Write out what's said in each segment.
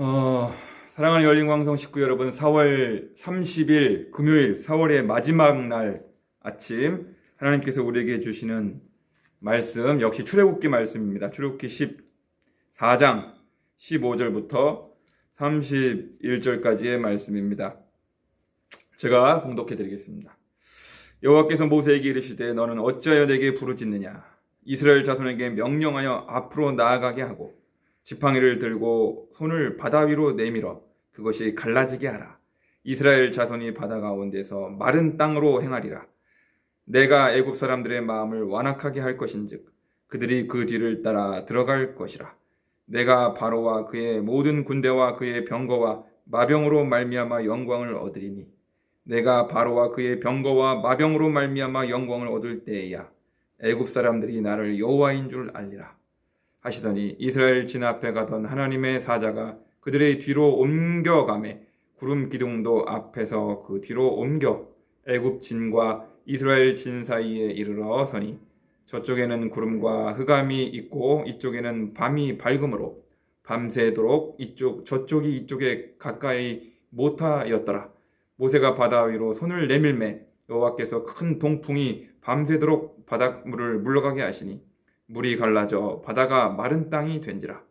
어, 사랑하는 열린광성 식구 여러분, 4월 30일 금요일 4월의 마지막 날 아침 하나님께서 우리에게 주시는 말씀 역시 출애굽기 말씀입니다. 출애굽기 14장 15절부터 31절까지의 말씀입니다. 제가 봉독해 드리겠습니다. 여호와께서 모세에게 이르시되 너는 어찌하여 내게 부르짖느냐. 이스라엘 자손에게 명령하여 앞으로 나아가게 하고 지팡이를 들고 손을 바다 위로 내밀어 그것이 갈라지게 하라. 이스라엘 자손이 바다 가운데서 마른 땅으로 행하리라. 내가 애굽 사람들의 마음을 완악하게 할 것인즉 그들이 그 뒤를 따라 들어갈 것이라. 내가 바로와 그의 모든 군대와 그의 병거와 마병으로 말미암아 영광을 얻으리니 내가 바로와 그의 병거와 마병으로 말미암아 영광을 얻을 때에야 애굽 사람들이 나를 여호와인 줄 알리라 하시더니 이스라엘 진 앞에 가던 하나님의 사자가 그들의 뒤로 옮겨가매 구름 기둥도 앞에서 그 뒤로 옮겨 애굽 진과 이스라엘 진 사이에 이르러 서니 저쪽에는 구름과 흑암이 있고 이쪽에는 밤이 밝음으로 밤새도록 저쪽이 이쪽에 가까이 못하였더라. 모세가 바다 위로 손을 내밀매 여호와께서 큰 동풍이 밤새도록 바닷물을 물러가게 하시니 물이 갈라져 바다가 마른 땅이 된지라.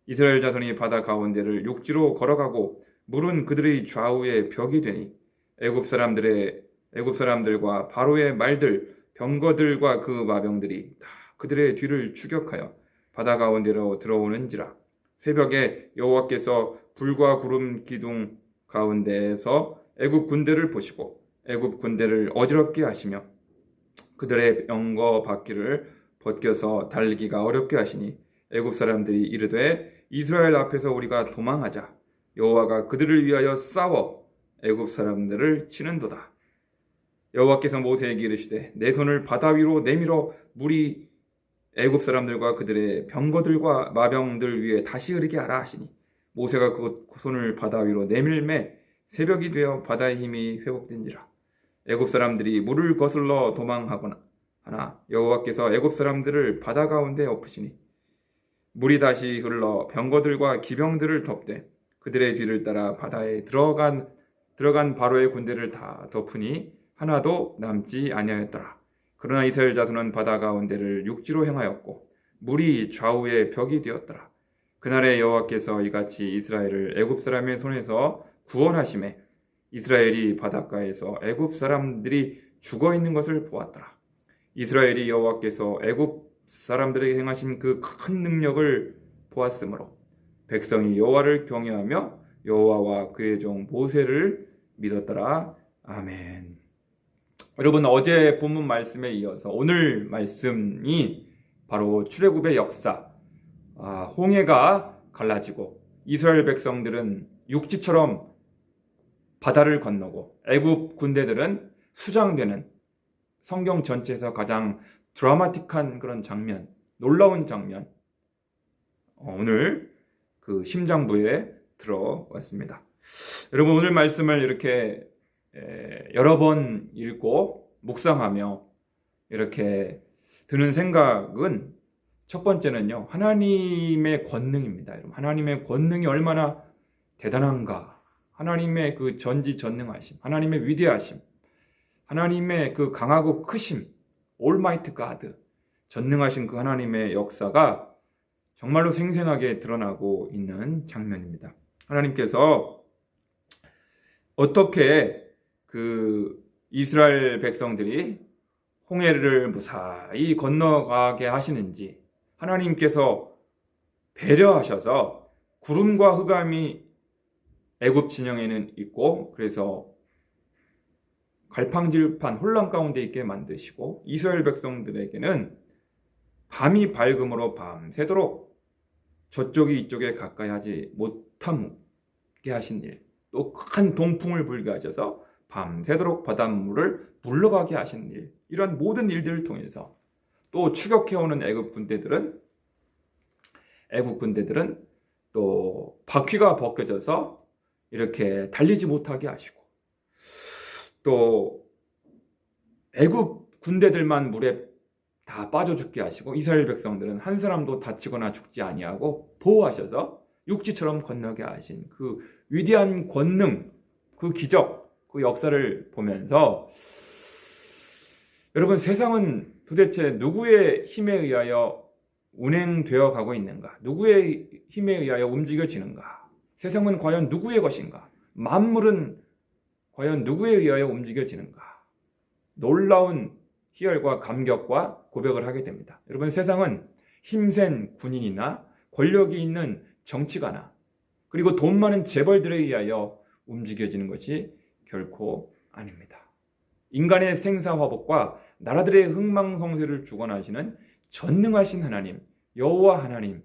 이스라엘 자손이 바다 가운데를 육지로 걸어가고 물은 그들의 좌우에 벽이 되니 애굽 사람들과 바로의 말들 병거들과 그 마병들이 다 그들의 뒤를 추격하여 바다 가운데로 들어오는지라. 새벽에 여호와께서 불과 구름 기둥 가운데에서 애굽 군대를 보시고 애굽 군대를 어지럽게 하시며 그들의 병거 바퀴를 벗겨서 달리기가 어렵게 하시니 애굽 사람들이 이르되 이스라엘 앞에서 우리가 도망하자. 여호와가 그들을 위하여 싸워 애굽 사람들을 치는도다. 여호와께서 모세에게 이르시되 내 손을 바다 위로 내밀어 물이 애굽 사람들과 그들의 병거들과 마병들 위에 다시 흐르게 하라 하시니 모세가 그 손을 바다 위로 내밀매 새벽이 되어 바다의 힘이 회복된지라. 애굽 사람들이 물을 거슬러 도망하거나 하나 여호와께서 애굽 사람들을 바다 가운데 엎으시니 물이 다시 흘러 병거들과 기병들을 덮되 그들의 뒤를 따라 바다에 들어간 바로의 군대를 다 덮으니 하나도 남지 아니하였더라. 그러나 이스라엘 자손은 바다 가운데를 육지로 행하였고 물이 좌우에 벽이 되었더라. 그날에 여호와께서 이같이 이스라엘을 애굽 사람의 손에서 구원하심에 이스라엘이 바닷가에서 애굽 사람들이 죽어 있는 것을 보았더라. 이스라엘이 여호와께서 애굽 사람들에게 행하신 그 큰 능력을 보았으므로 백성이 여호와를 경외하며 여호와와 그의 종 모세를 믿었더라. 아멘. 여러분, 어제 본문 말씀에 이어서 오늘 말씀이 바로 출애굽의 역사, 홍해가 갈라지고 이스라엘 백성들은 육지처럼 바다를 건너고 애굽 군대들은 수장되는 성경 전체에서 가장 드라마틱한 그런 장면, 놀라운 장면, 오늘 그 심장부에 들어왔습니다. 여러분, 오늘 말씀을 이렇게 여러 번 읽고 묵상하며 이렇게 드는 생각은 첫 번째는요, 하나님의 권능입니다. 여러분, 하나님의 권능이 얼마나 대단한가, 하나님의 그 전지전능하심, 하나님의 위대하심, 하나님의 그 강하고 크심, 올마이트 가드, 전능하신 그 하나님의 역사가 정말로 생생하게 드러나고 있는 장면입니다. 하나님께서 어떻게 그 이스라엘 백성들이 홍해를 무사히 건너가게 하시는지 하나님께서 배려하셔서 구름과 흑암이 애굽 진영에는 있고 그래서 갈팡질팡 혼란 가운데 있게 만드시고 이스라엘 백성들에게는 밤이 밝음으로 밤새도록 저쪽이 이쪽에 가까이 하지 못하게 하신 일, 또 큰 동풍을 불게 하셔서 밤새도록 바닷물을 물러가게 하신 일, 이런 모든 일들을 통해서 또 추격해오는 애굽 군대들은 또 바퀴가 벗겨져서 이렇게 달리지 못하게 하시고 또 애굽 군대들만 물에 다 빠져 죽게 하시고 이스라엘 백성들은 한 사람도 다치거나 죽지 아니하고 보호하셔서 육지처럼 건너게 하신 그 위대한 권능, 그 기적, 그 역사를 보면서 여러분, 세상은 도대체 누구의 힘에 의하여 운행되어 가고 있는가? 누구의 힘에 의하여 움직여지는가? 세상은 과연 누구의 것인가? 만물은 과연 누구에 의하여 움직여지는가? 놀라운 희열과 감격과 고백을 하게 됩니다. 여러분, 세상은 힘센 군인이나 권력이 있는 정치가나 그리고 돈 많은 재벌들에 의하여 움직여지는 것이 결코 아닙니다. 인간의 생사화복과 나라들의 흥망성쇠를 주관하시는 전능하신 하나님, 여호와 하나님,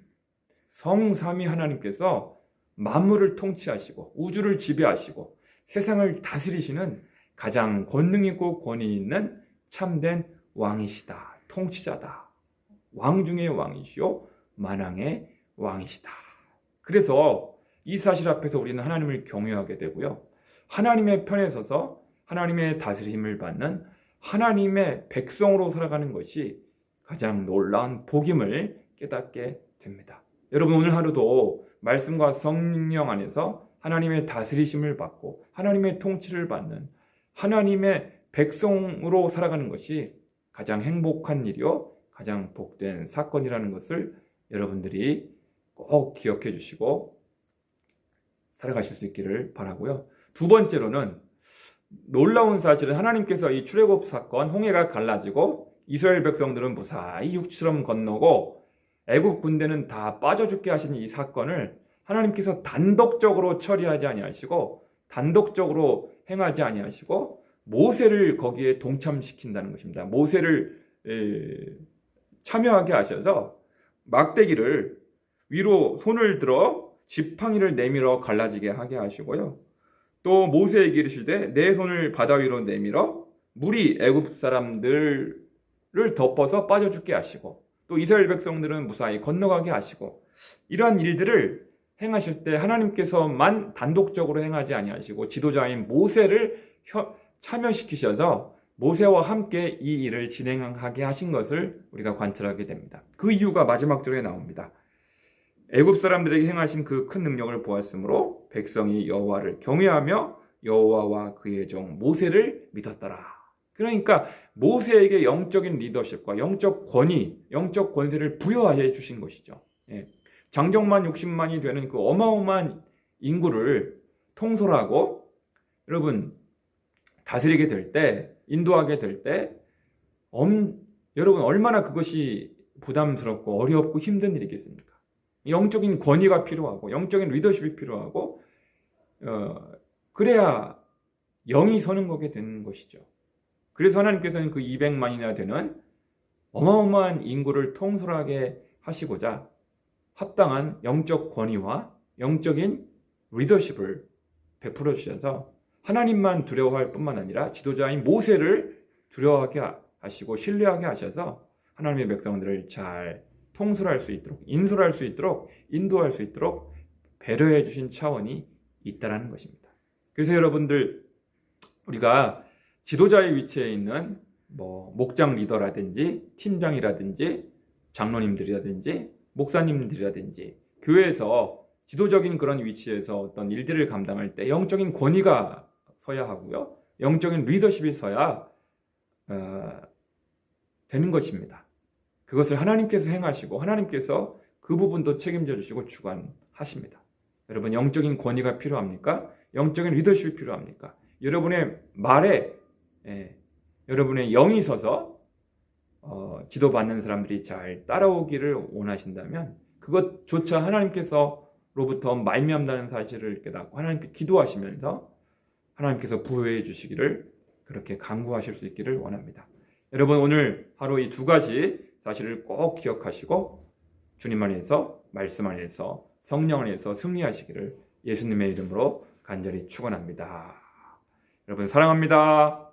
성삼위 하나님께서 만물을 통치하시고 우주를 지배하시고 세상을 다스리시는 가장 권능 있고 권위 있는 참된 왕이시다. 통치자다. 왕 중의 왕이시요 만왕의 왕이시다. 그래서 이 사실 앞에서 우리는 하나님을 경외하게 되고요. 하나님의 편에 서서 하나님의 다스림을 받는 하나님의 백성으로 살아가는 것이 가장 놀라운 복임을 깨닫게 됩니다. 여러분, 오늘 하루도 말씀과 성령 안에서 하나님의 다스리심을 받고 하나님의 통치를 받는 하나님의 백성으로 살아가는 것이 가장 행복한 일이요 가장 복된 사건이라는 것을 여러분들이 꼭 기억해 주시고 살아가실 수 있기를 바라고요. 두 번째로는 놀라운 사실은 하나님께서 이 출애굽 사건, 홍해가 갈라지고 이스라엘 백성들은 무사히 육지처럼 건너고 애굽 군대는 다 빠져 죽게 하신 이 사건을 하나님께서 단독적으로 처리하지 아니하시고 단독적으로 행하지 아니하시고 모세를 거기에 동참시킨다는 것입니다. 모세를 참여하게 하셔서 막대기를 위로 손을 들어 지팡이를 내밀어 갈라지게 하게 하시고요. 또 모세에게 이르시되 내 손을 바다 위로 내밀어 물이 애굽 사람들을 덮어서 빠져 죽게 하시고 또 이스라엘 백성들은 무사히 건너가게 하시고 이러한 일들을 행하실 때 하나님께서만 단독적으로 행하지 아니하시고 지도자인 모세를 참여시키셔서 모세와 함께 이 일을 진행하게 하신 것을 우리가 관찰하게 됩니다. 그 이유가 마지막 절에 나옵니다. 애굽 사람들에게 행하신 그 큰 능력을 보았으므로 백성이 여호와를 경외하며 여호와와 그의 종 모세를 믿었더라. 그러니까 모세에게 영적인 리더십과 영적 권위, 영적 권세를 부여하여 주신 것이죠. 장정만 60만이 되는 그 어마어마한 인구를 통솔하고 여러분 다스리게 될 때, 인도하게 될 때 여러분 얼마나 그것이 부담스럽고 어렵고 힘든 일이겠습니까? 영적인 권위가 필요하고 영적인 리더십이 필요하고 그래야 영이 서는 거게 되는 것이죠. 그래서 하나님께서는 그 200만이나 되는 어마어마한 인구를 통솔하게 하시고자 합당한 영적 권위와 영적인 리더십을 베풀어 주셔서 하나님만 두려워할 뿐만 아니라 지도자인 모세를 두려워하게 하시고 신뢰하게 하셔서 하나님의 백성들을 잘 통솔할 수 있도록 인솔할 수 있도록 인도할 수 있도록 배려해 주신 차원이 있다라는 것입니다. 그래서 여러분들 우리가 지도자의 위치에 있는 목장 리더라든지 팀장이라든지 장로님들이라든지 목사님들이라든지 교회에서 지도적인 그런 위치에서 어떤 일들을 감당할 때 영적인 권위가 서야 하고요. 영적인 리더십이 서야 되는 것입니다. 그것을 하나님께서 행하시고 하나님께서 그 부분도 책임져 주시고 주관하십니다. 여러분 영적인 권위가 필요합니까? 영적인 리더십이 필요합니까? 여러분의 말에 여러분의 영이 서서 지도받는 사람들이 잘 따라오기를 원하신다면 그것조차 하나님께서로부터 말미암다는 사실을 깨닫고 하나님께 기도하시면서 하나님께서 부여해 주시기를 그렇게 간구하실 수 있기를 원합니다. 여러분 오늘 하루 이 두 가지 사실을 꼭 기억하시고 주님 안에서 말씀 안에서 성령 안에서 승리하시기를 예수님의 이름으로 간절히 축원합니다. 여러분 사랑합니다.